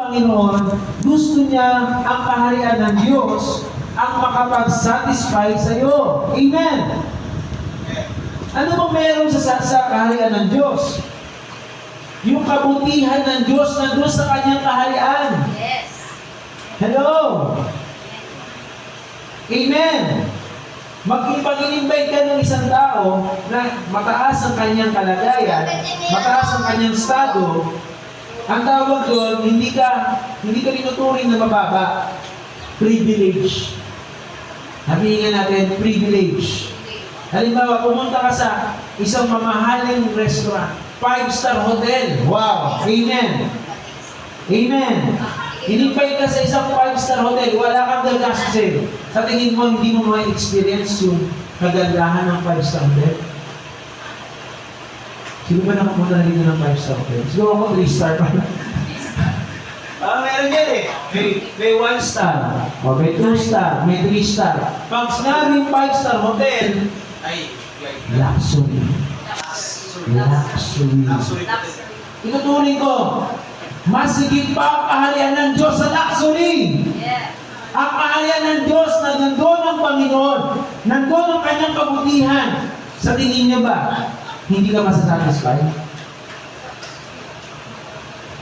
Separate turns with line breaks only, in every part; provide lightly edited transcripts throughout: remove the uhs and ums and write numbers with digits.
Panginoon, gusto niya ang kaharian ng Diyos ang makapag-satisfy sa iyo. Amen. Ano bang meron sa kaharian ng Diyos? Yung kabutihan ng Diyos na doon sa kanyang kaharian.
Yes.
Hello. Amen. Mag-invite ka ng isang tao na mataas ang kanyang kalagayan, mataas ang kanyang estado. Ang tawag doon, hindi ka tinuturing na mababa. Privilege. Sabihin natin, privilege. Halimbawa, pumunta ka sa isang mamahaling restaurant, 5-star hotel. Wow! Amen! Amen! Inipay ka sa isang 5-star hotel, wala kang gagastusin. Sa tingin mo, hindi mo ma-experience yung kagandahan ng 5-star hotel. Sino ba nakapunta na dito ng 5-star hotel? Siguro ako 3-star pa. Meron yan eh. May 1-star, o may 2-star, may 3-star. Pag sinabing 5-star hotel,
ay
luxury. Luxury. Ituturing ko, mas higit pa ang kaharian ng Diyos sa luxury.
Yes.
Ang kaharian ng Diyos na nandun ang Panginoon, nandun ang kanyang kabutihan. Sa tingin niyo ba, hindi ka masasatisfy?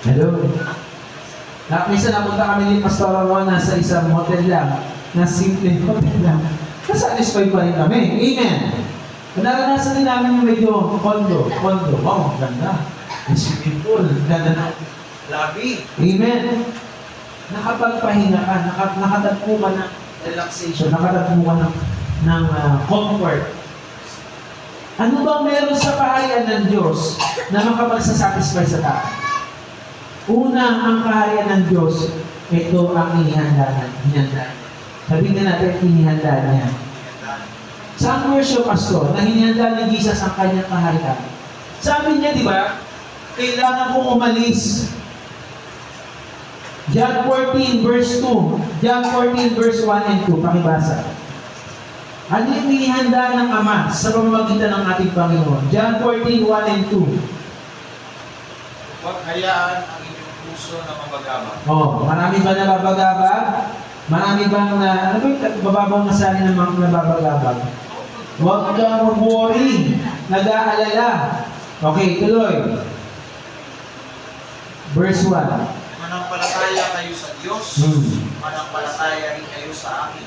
Hello? Minsan napunta kami ni Pastor Rona sa isang hotel lang, na simple hotel lang. Nasatisfy pa rin kami. Amen. Naranasan din namin yung medyo condo. Wow, ganda. Yung swimming pool, ganda na lobby. Amen. Nakapagpahinga ka, nakatagpo ka ng relaxation, nakatagpo ka ng comfort. Ano bang meron sa kaharian ng Diyos na makapagsasatisfy sa tao? Una, ang kaharian ng Diyos, ito ang inihanda niya. Sabihin na natin, inihanda niya. Saan version, Pastor, na hinihanda ni Jesus ang kanyang kaharian? Sabi niya, di ba, kailangan kong umalis. John 14, verse 2. John 14, verse 1 and 2. Pakibasa. Ano yung inihanda ng Ama sa pamamagitan ng ating Panginoon? John 14, 1 and 2.
Huwag hayaan ang inyong puso na mabagabag.
Marami ba nababagabag? Marami bang ano ba yung bababang nasali ng mga nababagabag? Huwag kang mag-worry, nag-aalala. Okay, tuloy. Verse 1.
Manampalataya kayo sa Diyos, manampalataya rin kayo sa akin.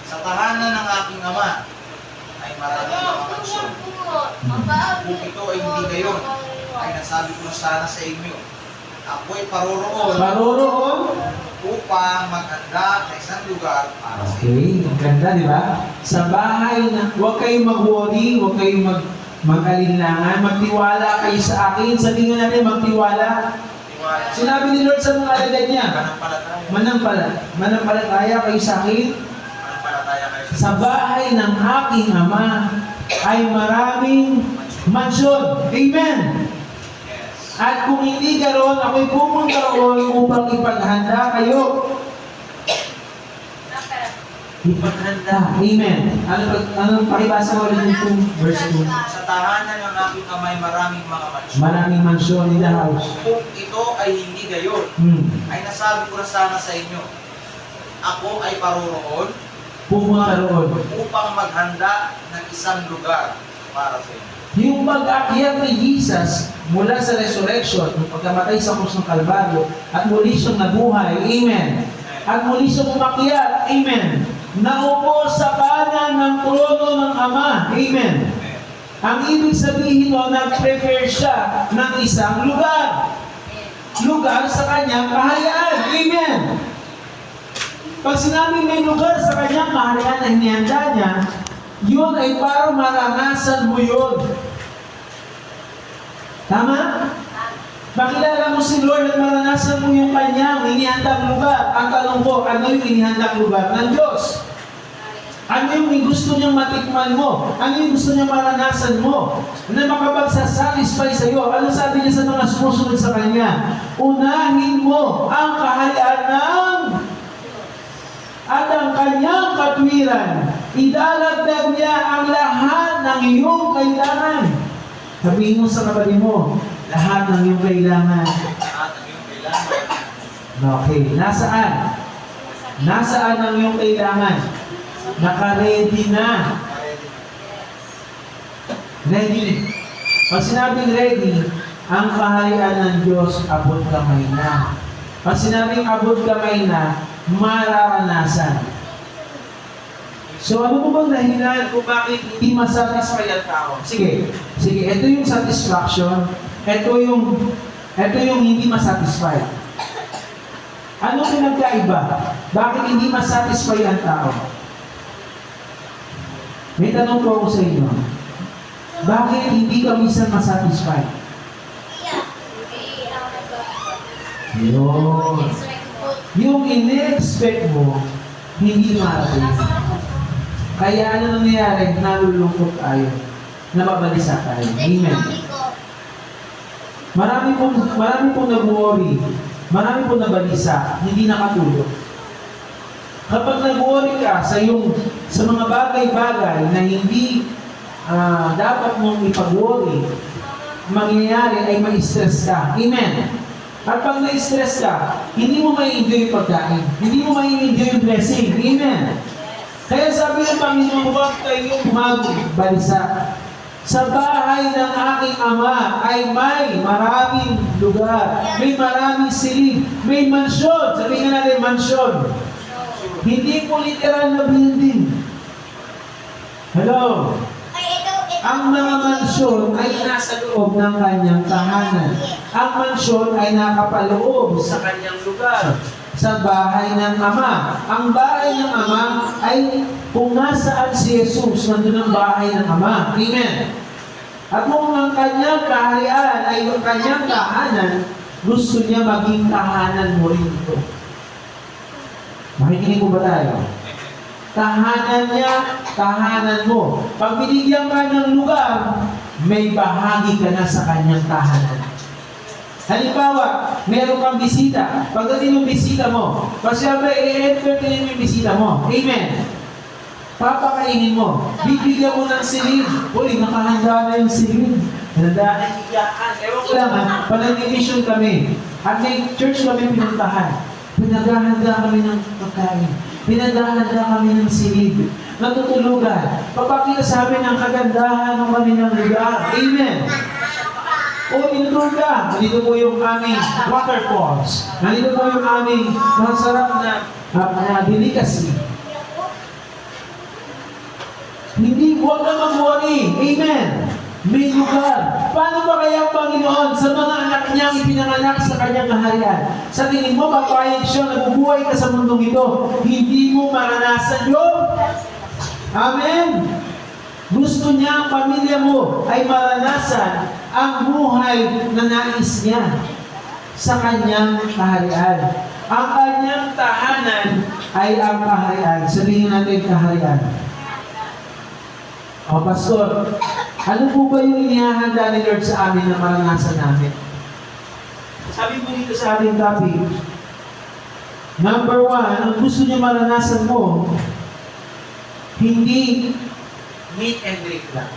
Sa tahanan ng aking Ama ay maraming mga mansyon. Kung ito ay hindi gayon, ay nasabi ko na sana sa inyo, ako'y paroroon upang maghanda sa isang lugar para sa inyo.
Okay, ang ganda, di ba? Sa bahay na, huwag kayong mag-worry, huwag kayong mag-alinlangan, magtiwala kayo sa akin. Sabihin nga natin, magtiwala. Sinabi ni Lord sa mga alagad niya, manampalataya kayo sa akin. Sa bahay ng aking Ama ay maraming mansyon. Amen. At kung hindi garon, ako'y pupunta roon upang ipaghanda kayo. Ipaghanda. Amen. Anong pakibasa ko ulit yung verse 2?
Sa tahanan ng aking Ama ay maraming mga mansyon.
Maraming mansyon in the house.
Kung ito ay hindi gayon, ay nasabi ko na sana sa inyo, ako ay paroroon
Pumunta roon.
upang maghanda ng isang lugar para sa inyo.
Yung pag-akyat ni Jesus mula sa resurrection, yung pagkamatay sa krus ng Kalbaryo, at muli siyang nabuhay, amen. At muli siyang umakyat, amen. Naupo sa kanan ng trono ng Ama, amen. Ang ibig sabihin nun, nag-prepare siya ng isang lugar. Lugar sa kanyang kaharian, amen. Pag sinabi may lugar sa kanyang kaharian na hinihanda niya, yun ay para maranasan mo yun. Tama? Makilala mo si Lord at maranasan mo yung kanyang inihandang lugar. Ang tanong ko, ano yung inihandang lugar ng Diyos? Ano yung gusto niyang matikman mo? Ano yung gusto niyang maranasan mo? Na makapagsasatisfy sa iyo? Ano sabi niya sa mga sumusunod sa kanya? Unahin mo ang kaharian ng at ang kanyang katwiran. Idalagdag niya ang lahat ng iyong kailangan. Sabihin mo sa kapatid mo, lahat ng iyong kailangan.
Lahat ng iyong kailangan
Okay, nasaan? Nasaan ang iyong kailangan? Naka-ready na. Ready. Pag sinabing ready, ang kaharian ng Diyos abot kamay na. Pag sinabing abot kamay na, mararanasan. So ano mo bang dahilan kung bakit hindi masatisfy ang tao? Sige, ito yung satisfaction, ito yung hindi masatisfy. Ano pinagkaiba? Bakit hindi masatisfy ang tao? May tanong po ako sa inyo. Bakit hindi ka minsan masatisfy? Yun. Yung in-expect mo, hindi marating. Kaya ano nangyayari? Nalulungkot tayo. Nababalisa tayo. Amen. Marami pong nag-worry. Marami pong nabalisa. Hindi nakatulog. Kapag nag-worry ka sa mga bagay-bagay na hindi dapat mong ipag-worry, mangyayari ay ma-stress ka. Amen. At pag na-stress ka, hindi mo mai-enjoy yung pagkain. Hindi mo mai-enjoy yung blessing. Amen. Kaya sabi ng Panginoon, huwag kayong magbalisa. Sa bahay ng aking Ama ay may maraming lugar. May maraming silid. May mansyon. Sabihin nga natin, mansyon. Hindi po literal na building. Hello? Ang mga mansyon ay nasa loob ng kanyang tahanan. Ang mansyon ay nakapaloob sa kanyang lugar, sa bahay ng Ama. Ang bahay ng Ama ay kung nasaan si Jesus, nandun ang bahay ng Ama. Amen. At kung ang kanyang kaharian ay ang kanyang tahanan, gusto niya maging tahanan mo rin ito. Makikinig ko ba tayo? Tahanan niya, tahanan mo. Pag binigyan ka ng lugar, may bahagi ka na sa kanyang tahanan. Halimbawa, meron kang bisita. Pagdating ng bisita mo, pag siyempre, i-entertain mo yung bisita mo. Amen. Papakainin mo. Bibigyan mo ng silid. Uy, nakahanda na yung silid. Handa na yung higaan. Ewan ko lang ha, panag-mission kami. At may church kami pinuntahan. Pinaghahanda kami ng pagkain. Pinaghahanda kami ng silid. Natutulugan. Papakita sa amin ang kagandahan ng kanilang lugar. Amen. O, tinutulog ka. Nandito po yung aming waterfalls. Nandito po yung aming masarap na delicacy. Hindi, huwag na mag-worry. Amen. May lugar. Paano ba kaya ang Panginoon sa mga anak niyang ipinanganak sa kanyang kaharian? Sa tingin mo, papayag siya, nabubuhay ka sa mundong ito. Hindi mo maranasan yun. Amen. Gusto niya ang pamilya mo ay maranasan ang buhay na nais niya sa kanyang kaharian. Ang kanyang tahanan ay ang kaharian. Sabihin natin kaharian. O, Pastor, ano po ba yung inihahanda ni Lord sa amin na maranasan namin? Sabi po dito sa ating topic, number 1, ang gusto niya maranasan mo, hindi meat and drink lang.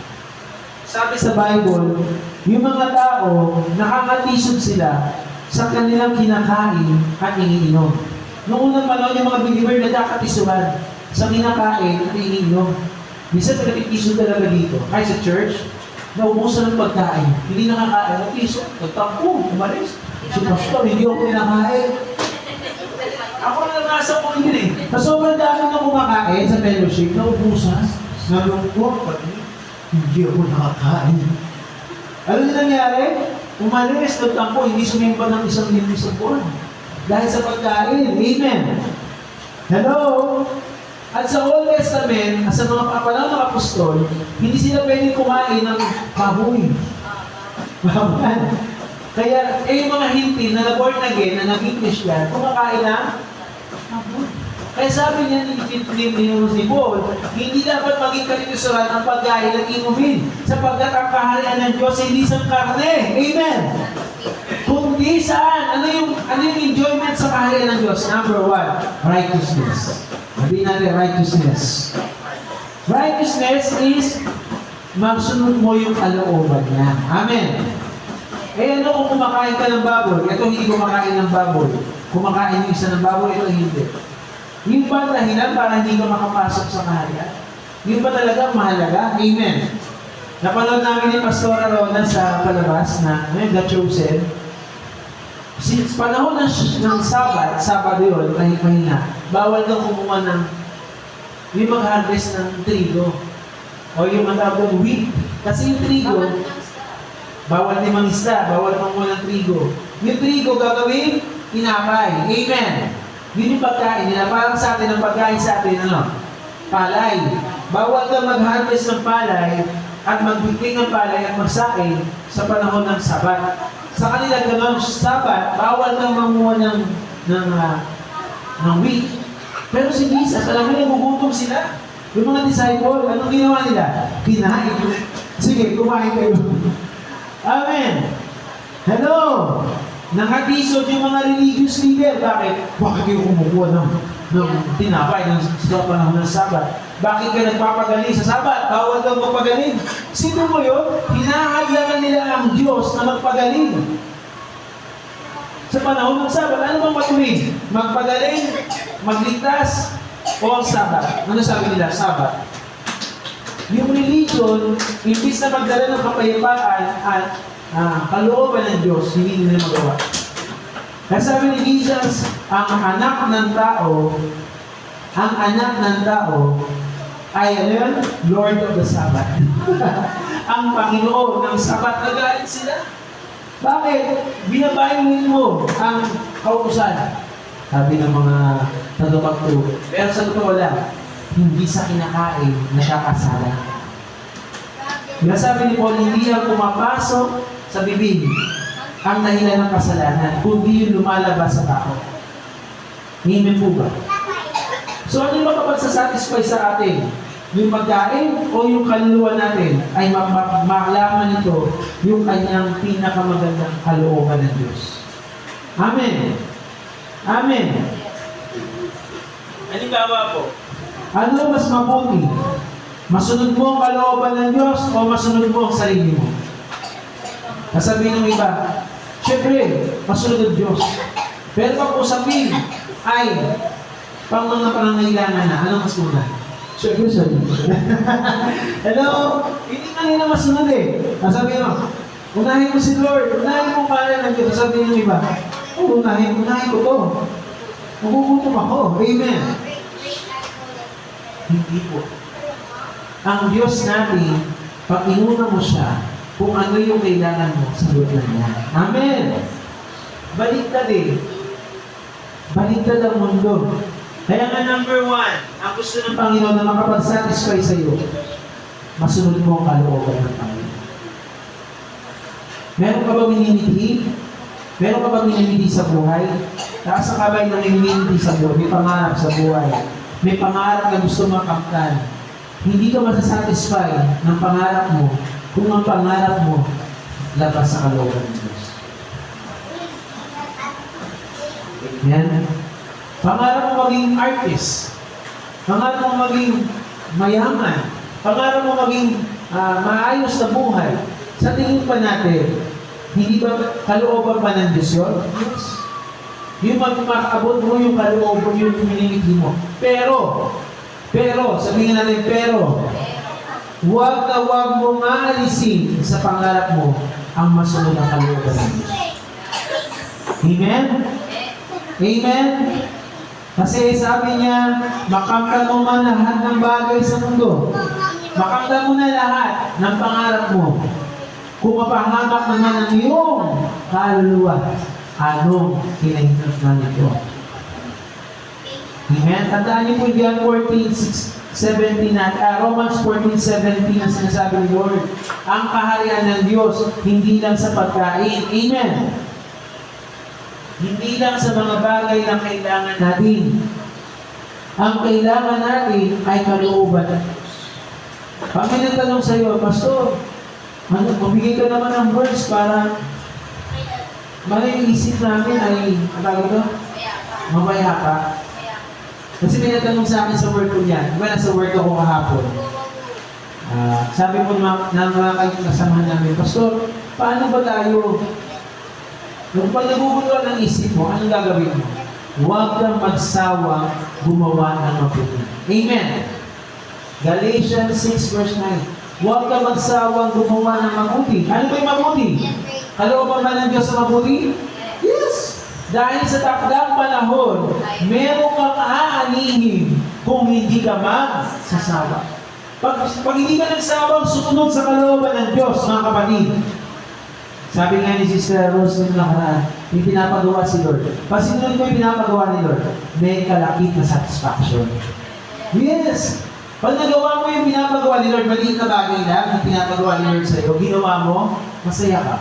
Sabi sa Bible, yung mga tao, nakakatisod sila sa kanilang kinakain at iniinom. Noong unang panahon, yung mga believer nagkakatisuhan sa kinakain at iniinom. Minsan nagkatiso talaga dito. Kahit sa church, naubusan ng pagkain. Hindi nakakain. Nagtiso, nagtampo, umalis. Si Pastor, hindi ako pinakain. Ako na nasa ko yun eh. Sa sobrang dami na kumakain sa fellowship, naubusan. Nalungkot, pati hindi ako nakakain. Ano yung nangyari? Umalis, nagtampo, hindi sumimpa ng 1,000 sa buwan. Dahil sa pagkain. Amen. Hello? At sa Old Testament, sa mga panahon ng apostol, hindi sila pwedeng kumain ng baboy. Kaya, yung mga hintin na na-born again, na naging Christian, kumakain ng baboy. Kaya sabi niya ni Paul, hindi dapat maging kalitusuran ang pagkain at inumin, sapagkat ang kaharian ng Diyos hindi sa karne. Amen! Kundi saan? Ano yung enjoyment sa kaharian ng Diyos? Number 1, righteousness. Sabi natin, righteousness. Righteousness is magsunod mo yung kalooban niya. Amen. Eh ano kung kumakain ka ng baboy? Ito hindi kumakain ng baboy. Kumakain yung isa ng baboy, ito hindi. Yung ba dahilan para hindi ka makapasok sa kaharian? Yung ba talaga mahalaga? Amen. Napanood namin ni Pastora Rona sa palabas na The Chosen. Since panahon ng Sabado yun, kahit mahina, bawal daw kumuha ng yung mag-harvest ng trigo o yung matawag wheat. Kasi yung trigo, bawal din mangisda, bawal kumuha ng trigo. Yung trigo gagawin, tinapay. Amen. Yun yung pagkain nila. Parang sa atin, ang pagkain sa atin, ano? Palay. Bawal kang mag-harvest ng palay at magbigay ng palay at magsaing sa panahon ng Sabat. Sa kanila gano'n, Sabat, bawal kang manguha ng wheat. Pero si Jesus, alam mo, nagugutom sila. Yung mga disciple, anong ginawa nila? Kinain. Sige, kumain kayo. Amen. Hello! Nangatisod yung mga religious leader. Bakit? Bakit kayo kumukuha ng tinapay sa panahon ng Sabat? Bakit ka nagpapagaling sa Sabat? Bawal daw magpagaling. Sino mo yun? Hinahadlangan nila ang Diyos na magpagaling. Sa panahon ng Sabat, ano bang matuwid? Magpagaling, magligtas, o ang Sabat? Ano sabi nila? Sabat. Yung religion, imbis na magdala ng kapayapaan at kalooban ng Diyos, hindi nila magawa. Kaya sabi ni Jesus, ang anak ng tao ay ano yun? Lord of the Sabbath. Ang Panginoon ng Sabat, nagalit sila. Bakit? Binabayin mo ang kautusan. Sabi ng mga tagapagturo. Pero sa totoo lang, hindi sa kinakain nakakasala. Kaya sabi ni Paul, hindi ang pumapasok sa bibig ang dahilan ng kasalanan, kundi yung lumalabas sa tao. Amen po ba? So ano yung makapagsasatisfy sa atin? Yung pagkain o yung kaluluwa natin ay makalaman nito yung kanyang pinakamagandang kalooban ng Diyos. Amen. Amen. Halimbawa po, ano mas mabuti? Masunod mo ang kalooban ng Diyos o masunod mo ang sarili mo? Kasabihin ng iba, syempre, masunod ang Diyos. Pero pag usapin ay pang mga pangangailangan na, ano mas muna? Syempre, sorry. Hello? Hindi ka nila masunod eh. Sabihin mo, unahin mo si Lord, unahin mo para ng Diyos. Sabihin ng iba, unahin ko to. Magugutom ako. Amen. Hindi po. Ang Diyos natin, pag inuna mo siya, kung ano yung kailangan mo, sagot na niya. Amen! Baliktad eh. Baliktad ang mundo. Kaya nga number 1, ang gusto ng Panginoon na makapag-satisfy sa iyo, masunod mo ang kalooban ng Panginoon. Meron ka ba minimiti? Meron ka ba minimiti sa buhay? Taas ang kabay ng minimiti sa buhay. May pangarap sa buhay. May pangarap na gusto makamtan. Hindi ka masasatisfy ng pangarap mo kung ang pangarap mo labas sa kalooban ng Diyos. Amen? Pangarap mo maging artist. Pangarap mo maging mayaman. Pangarap mo maging maayos na buhay. Sa tingin pa natin, hindi ba kalooban pa ng Diyos yun? Yes. Yung makakabot mo yung kalooban, yung minimiti mo. Pero, sabihin natin, huwag na huwag mo maalisin sa pangarap mo ang masunod na kalooban ng Diyos. Amen? Amen? Kasi sabi niya, makamtan mo man lahat ng bagay sa mundo. Makamtan mo na lahat ng pangarap mo. Kung mapahamak naman ang iyong kaluluwa, anong kinahingatan nito? Amen? Tandaan niyo po John 14:17 at Romans 14:17 na sinasabi ni Lord, ang kaharian ng Diyos hindi lang sa pagkain. Amen? Hindi lang sa mga bagay na kailangan natin. Ang kailangan natin ay kalooban ng Diyos. Pag may nagtanong sa iyo, Pastor, mabigay ka naman ng verse para isip namin ay, mabaya ka. Kasi may nagtanong sa akin sa work ko niyan. Diba nasa work ako kahapon? Sabi po ng mga kasamahan namin, Pastor, paano ba tayo Kung pag naguguluhan ang isip mo, anong gagawin mo? Huwag kang magsawang gumawa ng mabuti. Amen. Galatians 6 verse 9. Huwag kang magsawang gumawa ng mabuti. Ano ba yung mabuti? Kalooban ba ng Diyos sa mabuti? Yes! Dahil sa takdang panahon, meron kang aanihin kung hindi ka magsasawa. Pag hindi ka nagsawang sumunod sa kalooban ng Diyos, mga kapatid, sabi nga ni Sister Rose nung nakaraan, may pinapagawa si Lord. Pag sinunod mo yung pinapagawa ni Lord, may kalakit na satisfaction. Yes! Pag nagawa mo yung pinapagawa ni Lord, maliit na bagay lang, yung pinapagawa ni Lord sa'yo, ginawa mo, masaya ka.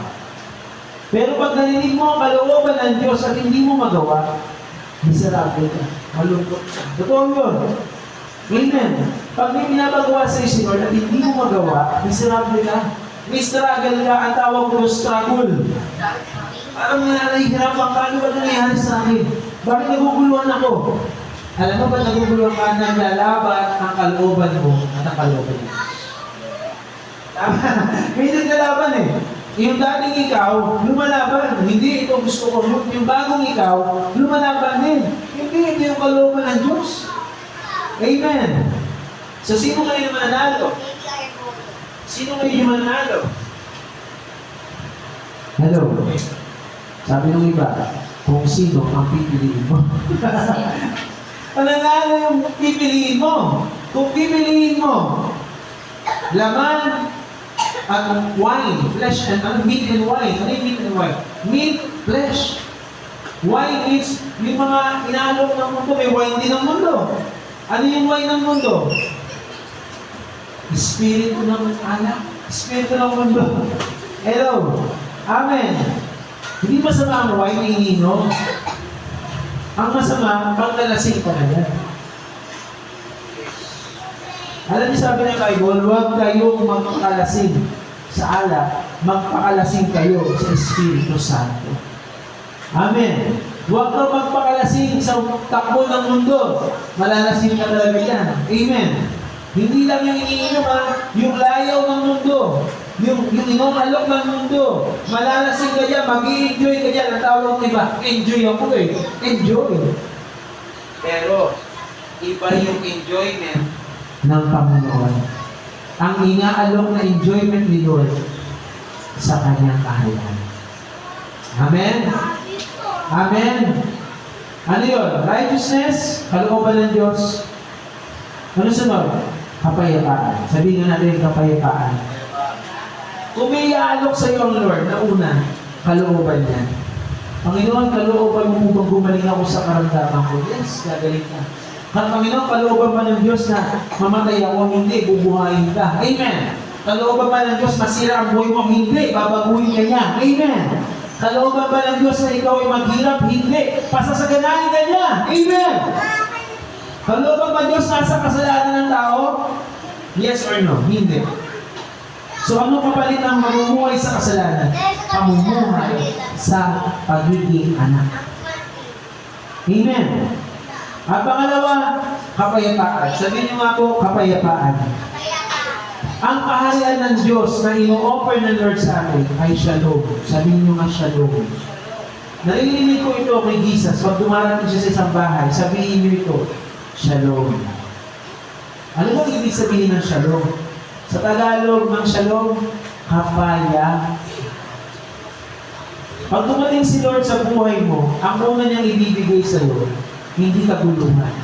Pero pag narinig mo ang kalooban ng Diyos at hindi mo magawa, miserable ka, malungkot ka. Totoo yun. Amen. Pag may pinapagawa sa'yo si Lord at hindi mo magawa, miserable ka. May struggle ka, ang tawag ko struggle. Parang nahihirapan ka, ano ba nangyayari sa akin? Bakit naguguluhan ako? Alam mo ba naguguluhan ka, naglalaban ang kalooban mo at ang kalooban mo? May naglalaban eh. Yung dating ikaw, lumalaban. Hindi, ito gusto ko. Yung bagong ikaw, lumalaban din. Hindi, ito yung kalooban ng Diyos. Amen. So, sino kayo naman nanalo? Sino kayo yung manalo? Hello. Sabi ng iba, kung sino ang pipiliin mo. Pananalo yung pipiliin mo. Kung pipiliin mo, laman at wine, flesh and meat and wine. Ano yung meat and wine? Meat, flesh. Wine means yung mga inaalok ng mundo, may wine din ng mundo. Ano yung wine ng mundo? Espiritu ng anak, Espiritu ng mundo. Hello. Amen. Hindi masama ang wine na ininom. Ang masama, pag nalasing ka na yan. Alam niyo sabi ng Bible, huwag kayong magpakalasing sa alak, magpakalasing kayo sa Espiritu Santo. Amen. Huwag kang magpakalasing sa takbo ng mundo. Malalasing ka talaga yan. Amen. Hindi lang yung iniinom yung layaw ng mundo, yung inumalok ng mundo. Malalasing ka dyan, mag-i-enjoy ka dyan. Ang tawag ng iba, enjoy ako eh. Enjoy. Pero, iba yung enjoyment ng Panginoon. Ang inaalok na enjoyment ni Lord sa kanyang kaharian. Amen? Amen? Ano yun? Righteousness, kalooban ng Diyos. Ano sunod? Kapayapaan. Sabihin nga natin kapayapaan. Kung may iaalok sa iyo ang Lord na una, kalooban niya. Panginoon, kalooban mo bang gumaling ako sa karamdaman ko? Yes, gagaling ka. Panginoon, kalooban pa ng Diyos na mamatay ako, hindi, bubuhayin ka. Amen. Kalooban pa ng Diyos, masira ang buhay mo, hindi, babaguhin ka niya. Amen. Kalooban pa ng Diyos na ikaw ay maghirap, hindi, pasasaganahin ka niya. Amen. Kalooban ba Diyos nasa kasalanan ng tao? Yes or no? Hindi. So ano kapalit ang mamumuhay sa kasalanan? Pamumuhay sa pagiging anak. Amen. At pangalawa, kapayapaan. Sabihin niyo nga po, kapayapaan. Ang kaharian ng Diyos na ino-offer ng Lord sa atin ay shalom. Sabihin niyo nga shalom. Narinig ko ito kay Jesus. Pag dumarating siya sa isang bahay, sabihin niyo ito, shalom. Ano ba ibig sabihin ng shalom? Sa Tagalog ng shalom, kapaya. Pag dumating si Lord sa buhay mo, ang una niyang ibibigay sa iyo, hindi kaguluhan.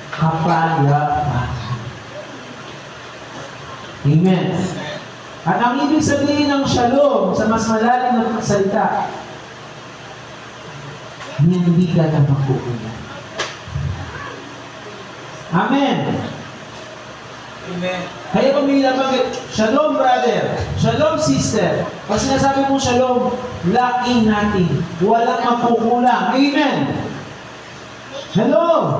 Kapayapaan. Amen. At ang ibig sabihin ng shalom sa mas malalim na salita, hindi ka na magkukulang. Amen.
Amen.
Kaya kung may nabanggit, shalom brother, shalom sister. Pag sinasabi mong shalom, lacking natin. Walang magkukulang. Amen. Hello.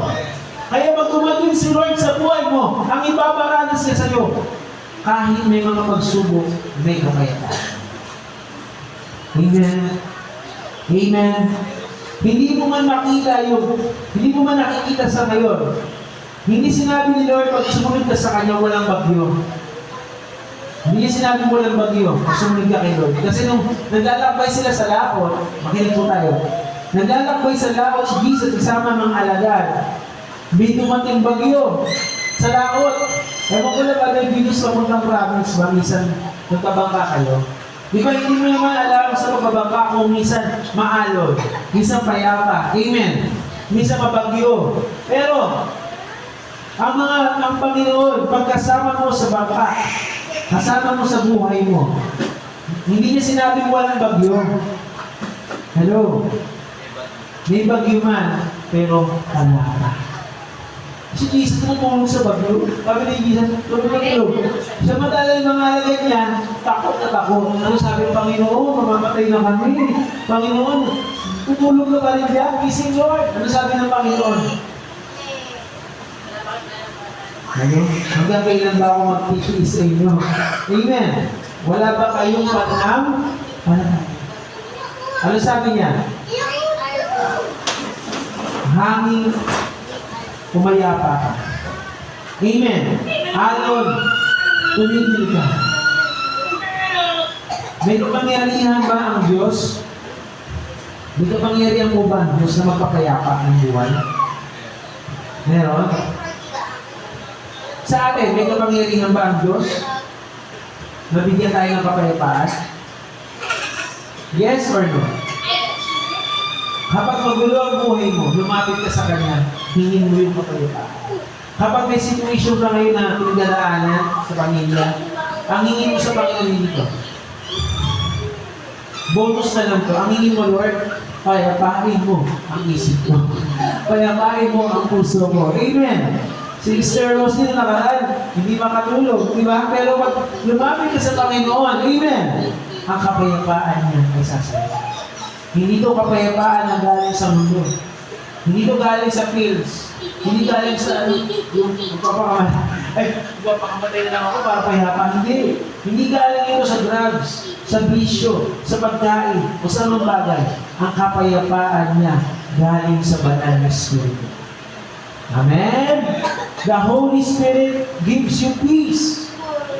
Kaya pag dumating si Lord sa buhay mo, ang ipaparanas niya sa iyo, kahit may mga pagsubok, may kapayapaan. Amen. Amen. Hindi mo man nakikita sa ngayon. Hindi sinabi ni Lord, pag sumunod ka sa Kanya, walang bagyo.
Hindi niya sinabing walang bagyo, sumunod ka kay Lord. Kasi nung naglalakbay sila sa laot, makinig po tayo, naglalakbay sa laot si Jesus kasama ng alagad. May dumating bagyo sa laot. Ewan ko na ba na yung sa puntang province ba, minsan nagkabangka kayo? Di ba hindi mo naman alam sa pagbabangka kung minsan maalon, minsan payapa, amen, minsan mabagyo. Pero, ang Panginoon, pagkasama mo sa bangka, kasama mo sa buhay mo, hindi niya sinabing walang bagyo. Hello? May bagyo man, pero wala ka. Si Jesus tumutulong sa bagyo. Sabi ni Jesus, tulong. Samantala yung mga alagad niya, takot na takot. Ano sabi ng Panginoon? Mamamatay na kami. Panginoon, tutulong ka ba rin diyan? Gising Lord. Ano sabi ng Panginoon? Ano? Hanggang kailan ba ako magtitiis sa inyo? Amen. Wala ba kayong panam? Ano sabi niya? Hangin pumayapa ka. Amen. Alon, tumigil ka. May kapangyarihan ba ang Diyos? May kapangyarihan mo ba ang Diyos na magpapayapa ang buhay? Meron? Sa atin, may kapangyarihan ba ang Diyos? Nabigyan tayo ng kapayapaan? Yes or no? Kapag magulo ang buhay mo, lumapit ka sa Kanya, hingin mo yung kapayapaan. Kapag may situation ka ngayon na pinagdadaanan sa pamilya, ang hingin mo sa Panginoon dito. Bonus na lang to. Ang hingin mo, Lord, payapain mo ang isip mo. Payapain mo ang puso mo. Amen. Si Sister Rose din nakaraan, hindi makatulog, di ba? Pero pag lumapit ka sa Panginoon, amen, ang kapayapaan niya ay sasaya. Hindi ito kapayapaan ang galing sa mundo. Hindi ito galing sa pills. Hindi galing sa yung papakamatay na lang ako para payapaan. Hindi. Hindi galing ito sa drugs, sa bisyo, sa pagkain, o sa anong bagay. Ang kapayapaan niya galing sa banal na Espiritu. Amen? The Holy Spirit gives you peace.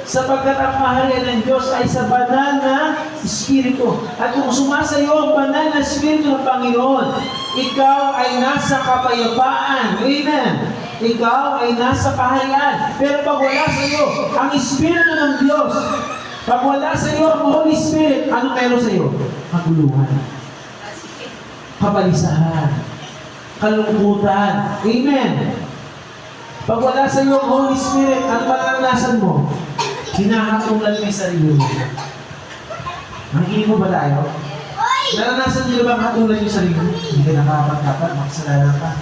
Sapagkat ang kaharian ng Diyos ay sa banal na Espiritu. At kung sumasayo ang banal na Espiritu ng Panginoon, ikaw ay nasa kapayapaan. Amen. Ikaw ay nasa kaharian. Pero pag wala sa iyo ang Espiritu ng Diyos, pag wala sa iyo ang Holy Spirit, ano meron sa iyo? Kaguluhan. Kabalisahan. Kalungkutan. Amen. Pag wala sa iyo ang Holy Spirit, ano maranasan mo? Hinahatulan mo yung sarili mo. Nakikinig mo ba tayo? Naranasan niyo ba hatulan yung sarili mo? Hindi ka nakapagkapat, makasalanan ka.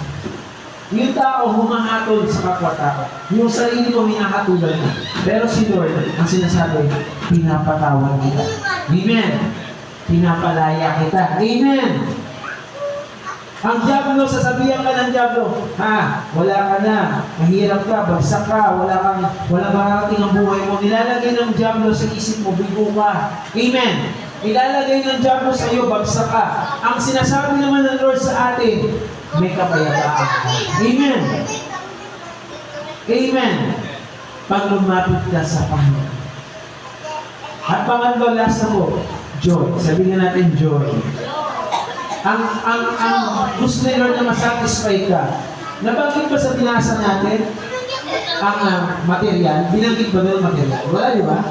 Yung tao humahatol sa kapwa-tao. Yung sarili mo hinahatulan mo. Pero si Lord, ang sinasabi, pinapatawad kita. Amen. Pinapalaya kita. Amen. Ang Diablo, sasabihan ka ng Diablo, wala ka na, mahirap ka, bagsak ka, walang marating ang buhay mo. Nilalagay ng Diablo sa isip mo, bigo ka. Amen. Ilalagay ng Diablo sa iyo, bagsak ka. Ang sinasabi naman ng Lord sa atin, may kapayapaan ka. Amen. Amen. Pag lumapit ka sa Panginoon. At pangatlo, last na po, joy. Sabihin natin joy. Ang gusto ni Lord na masatisfy ka. Nabanggit ba sa binasa natin ang material? Binanggit ba doon material? Wala, di ba?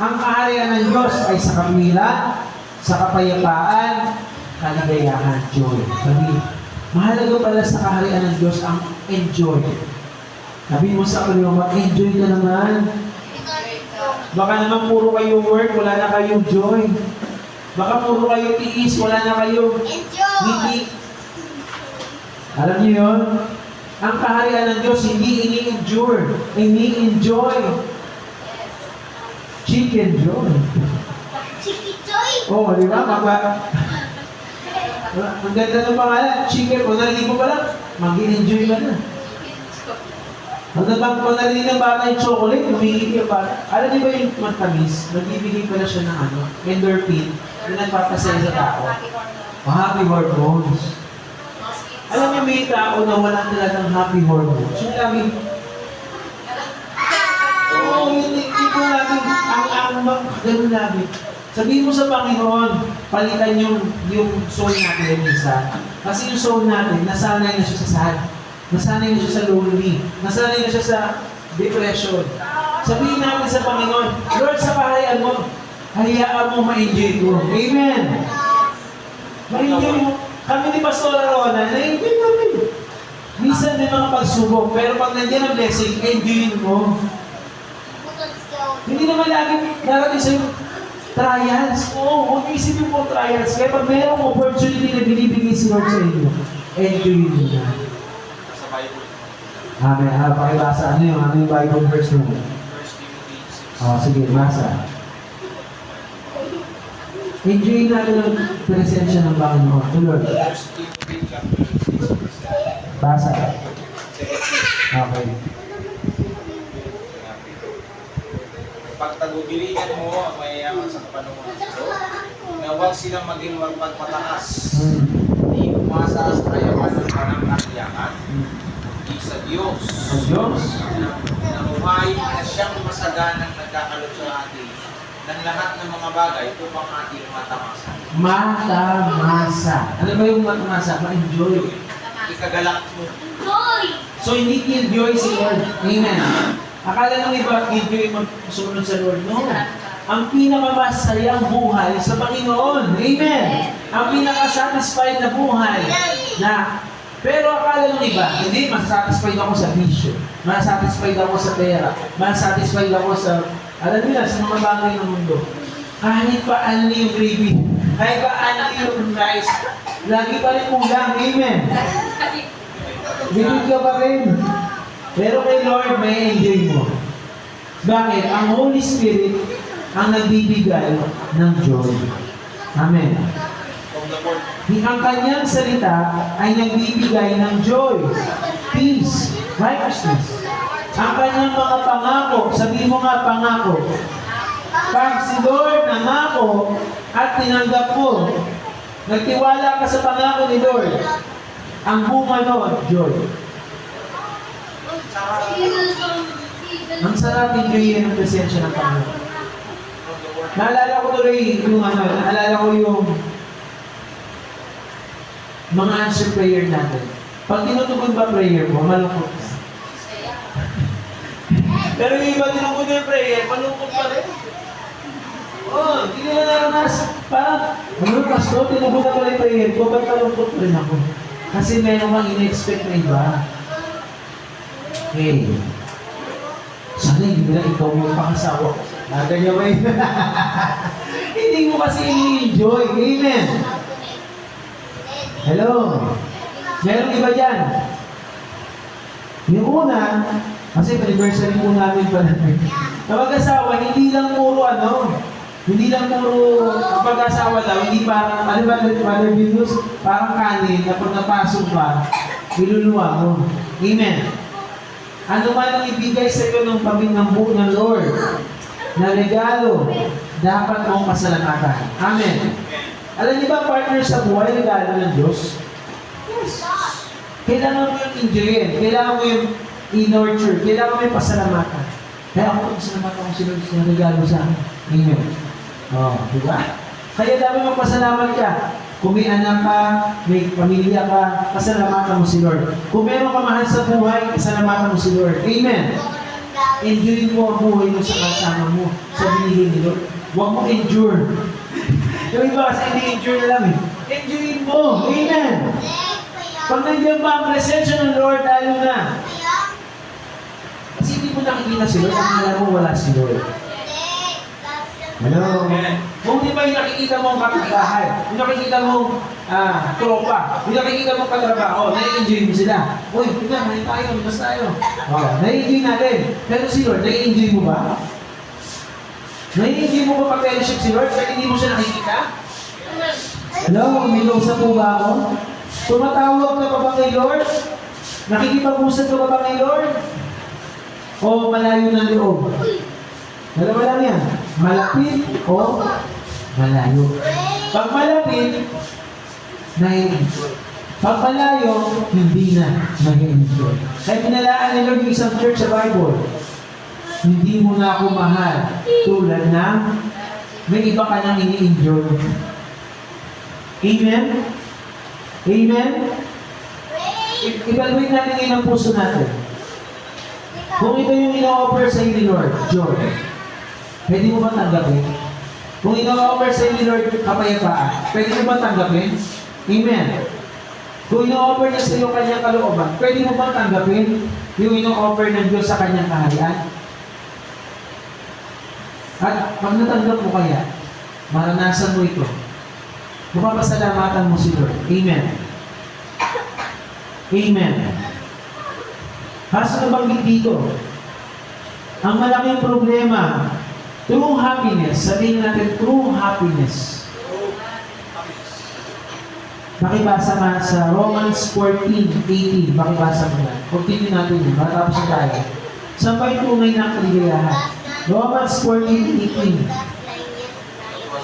Ang kaharian ng Diyos ay sa kamila, sa kapayapaan, kaligayahan, joy. Sabi, mahalaga pala sa kaharian ng Diyos ang enjoy. Sabi mo sa kanila, mag-enjoy ka naman. Baka naman puro kayo work, wala na kayong joy. Baka puro kayo tiis, wala na kayo ngiti. Alam niyo yun? Ang kaharian ng Diyos hindi ini-endure, ini-enjoy. Chicken joy.
Chicken joy?
Oo, di ba? Ang ganda ng pangalan, chicken. O narinig mo pa lang, mag-enjoy ka na. Pag narinig ng bata yung chocolate, umingiti yung bata. Alam niyo ba yung matamis? Nagbibigay pala siya ng endorphin. Yung nagpapasaya sa tao. Happy hormones. Alam niyo may tao na wala talagang happy hormones. Yung lagi, yun
po natin, ganun namin. Sabihin mo sa Panginoon, palitan yung soul natin minsan. Kasi yung soul natin, nasanay na siya sa sad. Nasanay na siya sa lonely. Nasanay na siya sa depression. Sabihin natin sa Panginoon, Lord, sa kahayaan mo, hayaan mo ma-enjoy ko. Amen. Ma-enjoy mo. Kami ni Pastor Rona, na-enjoy namin. Minsan may mga pagsubok, pero pag nandiyan ang blessing, enjoyin mo. Hindi naman lagi darating sa'yo, trials. Oo, huwag isipin mo trials. Kaya pag mayroong opportunity na binibigay si Lord sa inyo, enjoyin mo na.
Sa Bible.
Amen. Pakibasa. Ano yung Bible verse mo?
1 Timothy 6.
Sige, basa. Enjoyin natin ang presensya ng Panginoon. Tulad.
1 Timothy chapter 6.
Basa. Okay.
Pagtagubiligan mo ang mayayaman sa kapanungan nito, na huwag silang maging magpagmataas. Hindi umasa sa kayaman ng panangkatiyakan, hindi sa Diyos.
Sa Diyos.
Namuhay na siyang masaganang nagkakalot sa atin ng lahat ng mga bagay upang ating matamasa.
Matamasa. Ano ba yung matamasa? Ma-enjoy.
Ikagalak mo.
So, hindi enjoy si Lord. Amen. Akala ng iba, enjoy magsunod sa Lord. No. Ang pinakamasayang buhay sa Panginoon. Amen. Ang pinakasatisfied na buhay na pero akala ng iba, hindi, masasatisfied ako sa bisyo. Masasatisfied ako sa pera. Masasatisfied ako sa, alam nila, sa mga bagay ng mundo. Kahit pa ano yung gravy, kahit pa ano yung rice, lagi pa rin kulang. Amen. Bibig ka pa rin. Pero kay Lord, may enjoy mo. Bakit? Ang Holy Spirit ang nagbibigay ng joy. Amen.
From the word.
Ang kanyang salita ay nagbibigay ng joy, peace, righteousness. Ang kanyang mga pangako, sabihin mo nga pangako. Pag si Lord nangako at tinanggap mo, nagtiwala ka sa pangako ni Lord, ang bunga nun, joy. Ang sarap enjoyin ang presensya ng Panginoon.
From the word.
Naalala ko tuloy naalala ko yung mga answer prayer natin. Pag tinutugon ba prayer mo, malungkot ka. Pero yung iba tinutugon yung prayer, malungkot pa rin. Oh, hindi nila naranas. Parang, pastor, tinutugon na pala yung prayer ko, ba't malungkot pa rin ako? Kasi meron kang ina-expect na iba. Okay. Sana hindi na ikaw yung pangasawa ko. Ganyan ba yun? Hindi mo kasi i-enjoy. Amen. Hello? Meron iba dyan. Yung una, kasi anniversary po namin pa namin. Na mag-asawa, hindi lang puro hindi lang puro pag-asawa daw, hindi parang, ano ba, Father Venus, parang kanin na pag napasok pa, iluluwa mo. Amen. Ano man ang ibigay sa iyo ng buo ng Lord na regalo, dapat mong pasalamatan. Amen. Alam niyo ba, partner sa buhay, regalo ng Diyos? Yes. Kailangan mo yung enjoyin. Kailangan mo yung i-nurture. Kailangan mo yung pasalamatan. Kaya ako, pasalamatan ko sila regalo sa akin. Amen. Diba? Kaya dapat magpasalamat ka. Kung may anak ka, may pamilya ka, pasalamatan mo si Lord. Kung meron ka mahal sa buhay, pasalamatan mo si Lord. Amen. Enjoy mo ang buhay mo sa kasama mo, sa binigay ni Lord. Huwag mo endure. Yung iba kasi hindi endure na lang eh. Enjoyin mo. Amen. Pag nandiyan ba ang presensya ng Lord, lalo na. Kasi hindi mo nakikita si Lord, ang alam mo wala si Lord. Hello? Kung di ba yung nakikita mo ang kapitbahay, yung nakikita mo tropa, yung nakikita mo katrabaho, nai-enjoy mo sila. Uy, tignan, may tayo, mas tayo. Nai-enjoy natin. Pero si Lord, nai-enjoy mo ba? Nai-enjoy mo ba pag-fellowship si Lord? Kaya hindi mo siya nakikita? Hello, may usap po ba ako? Tumatawag ka pa ba kay Lord? Nakikipag-usap ka pa ba kay Lord? O malayo ng loob? Dalawa lang yan. Malapit o malayo. Pag malapit, nai-enjoy. Pag malayo, hindi na nai-enjoy. Kaya pinalaan ni Lord yung isang church sa Bible. hindi mo na ako mahal. Tulad ng may iba ka nang ini-enjoy. Amen? Amen? Evaluate natin ngayon ang puso natin. Kung ito yung ino-offer sa ni Lord, joy, pwede mo ba tanggapin? Kung ino-offer sa ni Lord, kapayapaan, pwede mo ba tanggapin? Amen. Kung ino-offer niya sa iyo kanyang kalooban, pwede mo ba tanggapin yung ino-offer ng Diyos sa kanyang kaharian? At pag natanggap mo kaya, maranasan mo ito, mapapasalamatan mo si Lord. Amen. Amen. Kaso nabanggit dito, ang malaking problema, true happiness, sabihin natin true happiness. Pakibasa nga sa Romans 14:18, pakibasa mo yan. Continue natin yun, matapos na tayo. Saan ba yung tunay ng kaligayahan? Romans 14:18.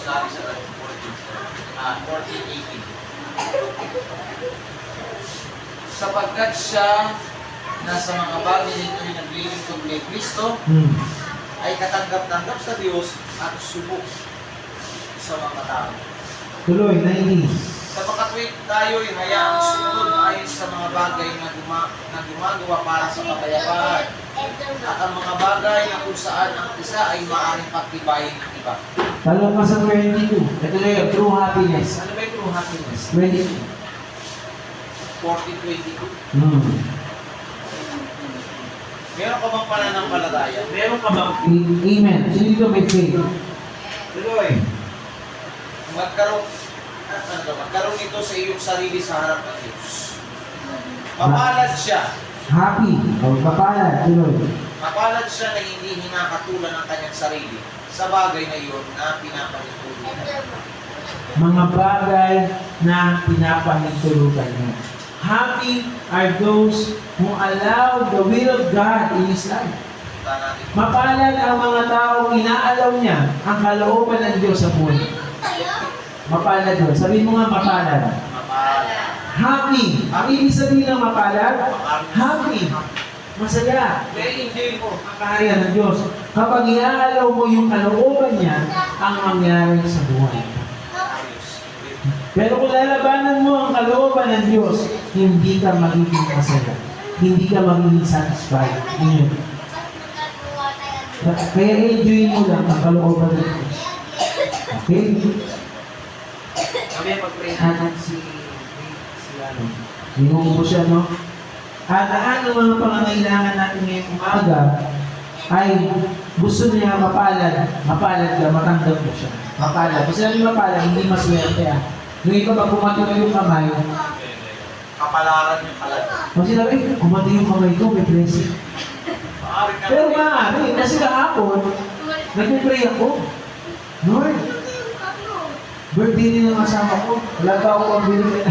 Sorry sa 14:18. Sapagkat siya nasa mga bagay nito'y naglilingkod kay Kristo, ay katanggap-tanggap sa Diyos at subok sa mga tao.
Tuloy, 19.
Sapagkat tayo'y hayaang sumunod ayon sa mga bagay na gumagawa para sa kapayapaan, at ang mga bagay na kung saan ang isa ay maaaring pagtibayin ng iba.
Talong ka sa 22. Ito na yung true happiness. Ano ba yung true happiness? 22.
14:22. Meron ka bang pananampalataya? Meron ka bang
Amen. Sino dito may faith?
tuloy? Magkaroon ito sa iyong sarili sa harap ng Diyos. Mapalad siya.
Happy. O kapalad. Tuloy.
Mapalad siya na hindi hinakatulan ng kanyang sarili sa bagay na iyon na pinapahintulutan.
Mga bagay na pinapahintulutan niya. Happy are those who allow the will of God in His life.
Punta natin.
Mapalad ang mga taong inaalaw niya ang kalooban ng Diyos sa buhay. Mapalad doon. Sabihin mo nga mapalad.
Mapalad.
Happy. Ang ibig sabihin ng mapalad, happy. Masaya.
Very enjoy mo.
Ang kaharian ng Diyos. Kapag iaalaw mo yung kalooban niya, ang mangyari sa buhay.
Ayos.
Pero kung lalabanan mo ang kalooban ng Diyos, hindi ka magiging masaya. Hindi ka magiging satisfied. Ngayon. Kaya enjoy mo lang ang kalooban ng Diyos. Okay?
Kami pag-pray natin si ano.
Binungo mo siya, no? At ang mga pangangailangan natin ngayong umaga ay gusto niya mapalad ka, matanggap mo siya. Mapalad. Kasi sabi mapalad, hindi maswerte ah. Yung iba pag kumati na yung kamay,
Kapalaran yung palad.
pag sinabi, kumati yung kamay ko, may blessing.
Maaari ka
Pero maaari, kasi kahapon, nagpipray ako. Lord, birthday din ng asawa ko. Wala pa ako ang binigay.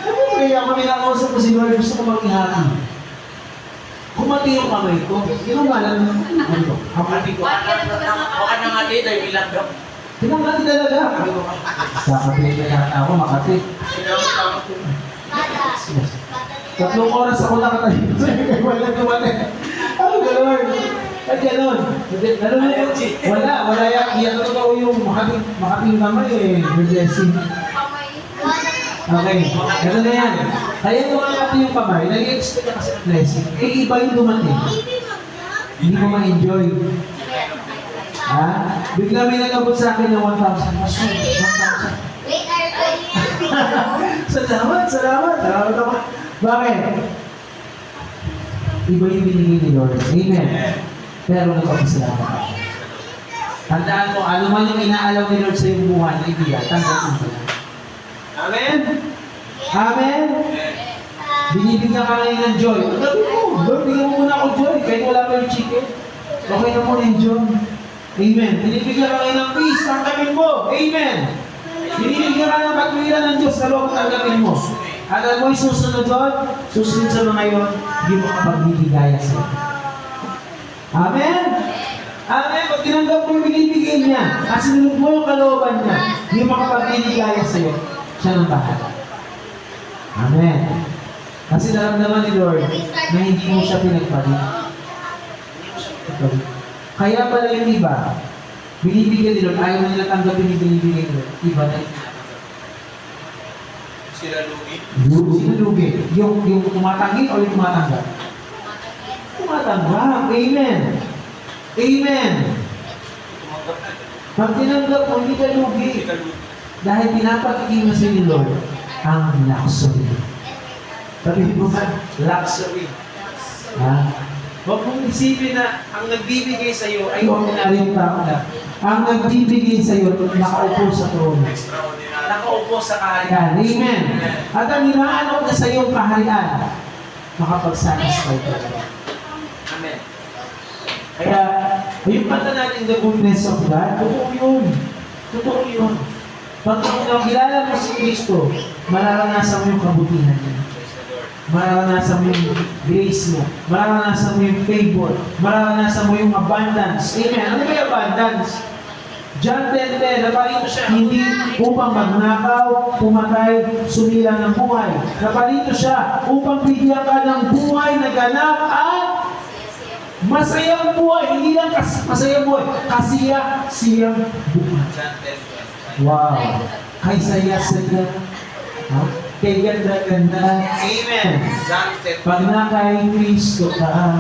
Nagpipray ako, minakausap ko si Lord, gusto ko maging happy. Kumati yung kamay ko. Hindi ko malam ano.
Kapatid ko. Baka nang ati, dahil ilang daw.
Pinangati talaga. Kakapit na ako, makati. Yes. 3 oras ako nakatayo. Wala dumating. Ano gano'n? At gano'n. Wala yan. Totoo yung makating naman eh. Blessing. Okay. Ito na yan. Kaya tumakati yung kamay. Nag-expect ka kasi ng blessing. Eh, iba yung dumating. Hindi mo ma-enjoy. Ha? Bigla may nagabot sa akin ng 1,000. 1,000. Salamat ako. Bakit? Iba yung binigay ni Lord. Amen. Pero nagpapasalamat ako. Tandaan mo, ano man yung inaalaw ni Lord sa iyong buhay na ibigay, tanggapin mo lang. Amen? Amen? Binibigyan ka ngayon ng joy. Tanggapin mo. Lord, bigyan mo muna ako joy. Kahit wala pa yung chicken. Okay na muna yung joy. Amen. Binibigyan ka ngayon ng peace. Tanggapin mo. Amen. Binibigyan ka ng pagkuwiran ng Diyos na loob tanggapin mo. At alam mo yung susunod doon, susunod sa mga yun, hindi mo kapagbibigaya sa iyo. Amen? Amen? Pag tinanggap mo yung binibigay niya, at sinunod mo yung kalooban niya, hindi mo kapagbibigaya sa iyo, siya nang bahala. Amen? Kasi naramdaman ni Lord na hindi mo siya pinagpalit. Sorry. Kaya pala yung iba, binibigyan nila, ayaw na nila tanggapin yung binibigyan nila. Iba na yung
Sila lugi.
sino lugi? Yung tumatanggi o yung tumatanggap? Tumatanggap. Amen. Amen.
Tumanggap na.
Pag tinanggap mo, hindi ka lugi.
Hindi ka lugi.
Dahil pinapakinggan mo sa ni Lord ang luxury. Sabihin mo ba? Luxury. Ha? Huwag mong isipin na ang nagbibigay sa iyo ay ordinaryong tao na. Ang nagbibigay sa iyo, nakaupo sa trono.
Extraordinary.
Nakaupo sa kaharian. Amen. At ang hinahanap na sa iyong kaharian, makapagsatisfy ka. Amen. Kaya, yung kanta natin, the goodness of God, totoo yun. Totoo yun. Pag kilala mo si Kristo, mararanasan mo yung kabutihan niya.
Praise the Lord.
Mararanasan mo yung grace mo. Mararanasan mo yung favor. Mararanasan mo yung abundance. Amen. Ano ba yung abundance? John 10:10, napalito siya, hindi upang magnakaw, pumatay, sumila ng buhay. Napalito siya upang bigyan ka ng buhay na ganap at masayang buhay. Hindi lang masayang buhay, kasiyang buhay.
John 10:25.
Wow. Kay saya-saya. Ha? Kay ganda-ganda. Amen.
John 10:25.
Pag na kay Kristo ka.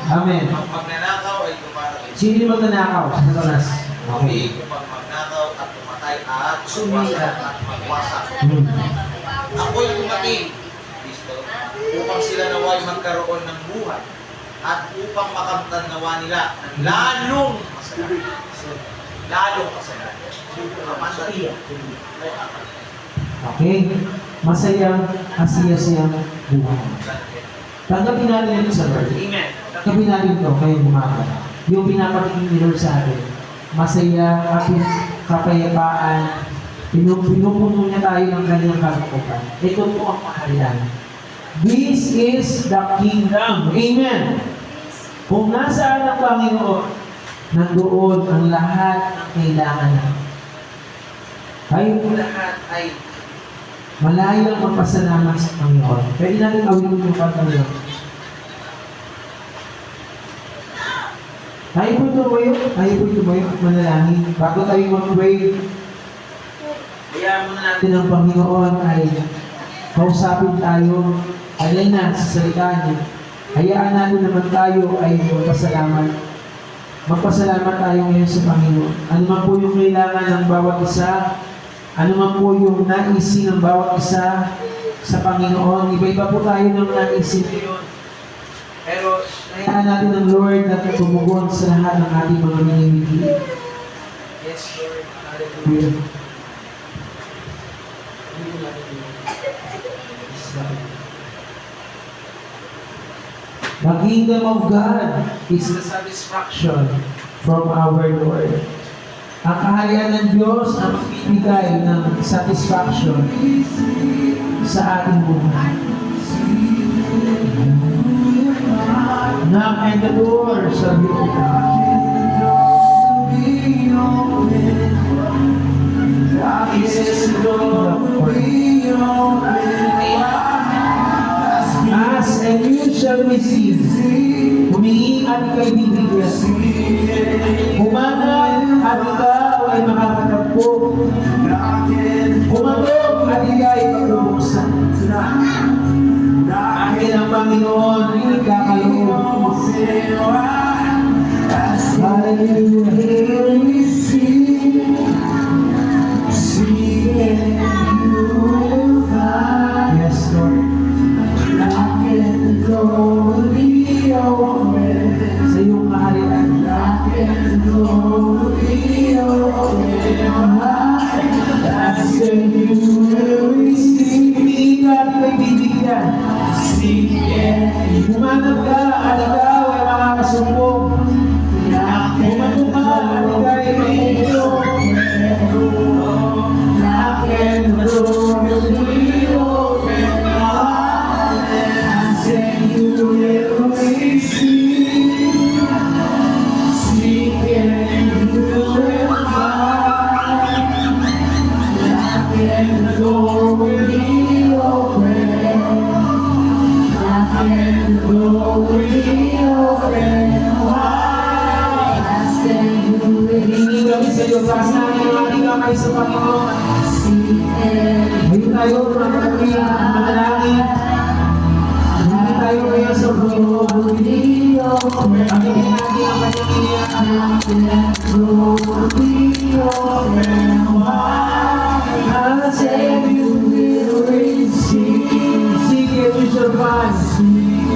Amen.
Ang magnanakaw ay dumarating.
Sino yung magnanakaw? Sa Satanas.
Hindi upang magnakaw at pumatay at sumira at magwasak. Ako'y dumating, Kristo, upang sila naway magkaroon ng buhay at upang makamtan nawa nila ng lalong masaya. Lalong masaya. Masaya.
Okay? Masayang, kasiyasiyang buhay. Tanggapin natin ito sa Lord.
Amen.
Tanggapin natin ito kayo umaga. Yung pinapatingin ni Lord sa atin. Masaya, kapayapaan. Pinupuno niya tayo ng kanyang kagutukan. Ito po ang kaharian. This is the kingdom. Amen. Kung nasaan ang Panginoon, nandoon ang lahat ng kailangan natin. Tayo po lahat ay malayo ang magpasalamat sa Panginoon. Pwede natin awin yung kantang yun. Tayo po tumayo at manalangin. Bago tayo mag-pray, kaya muna natin ang Panginoon ay kausapin tayo. Alay na sa salita niya. Hayaan natin naman tayo ay magpasalamat. Magpasalamat tayo ngayon sa Panginoon. Ano man po yung kailangan ng bawat isa, ano man po yung naisin ng bawat isa sa Panginoon. Iba-iba po tayo ng naisin ngayon. Pero hayaan natin ng Lord na tumugon sa lahat ng ating mga minimili. Yes, Lord. Hallelujah. The kingdom of God is the satisfaction from our Lord. Ang kaharian ng Diyos ang magbibigay ng satisfaction sa ating buhay. Knock and the door shall be opened. This is the door for you. Ask and you shall receive. Humingi at ikay bibigyan. Humanap at ikaw ay makakatagpo. Humantong at ikay magbubuksan. Akin ang Panginoon ay nagkakaloob. Hallelujah. Yes, Lord. Sa iyong kaharian. Humingi ka at ikay bibigyan. Humanap ka at ikaw ay makakasumpong. Humanap ka at ikay magbubuksan. tayo sa Panginoon. Ngayon tayo manalangin. Hindi tayo kaya sa Panginoon. Pagkakin natin ang kanyang iniyak.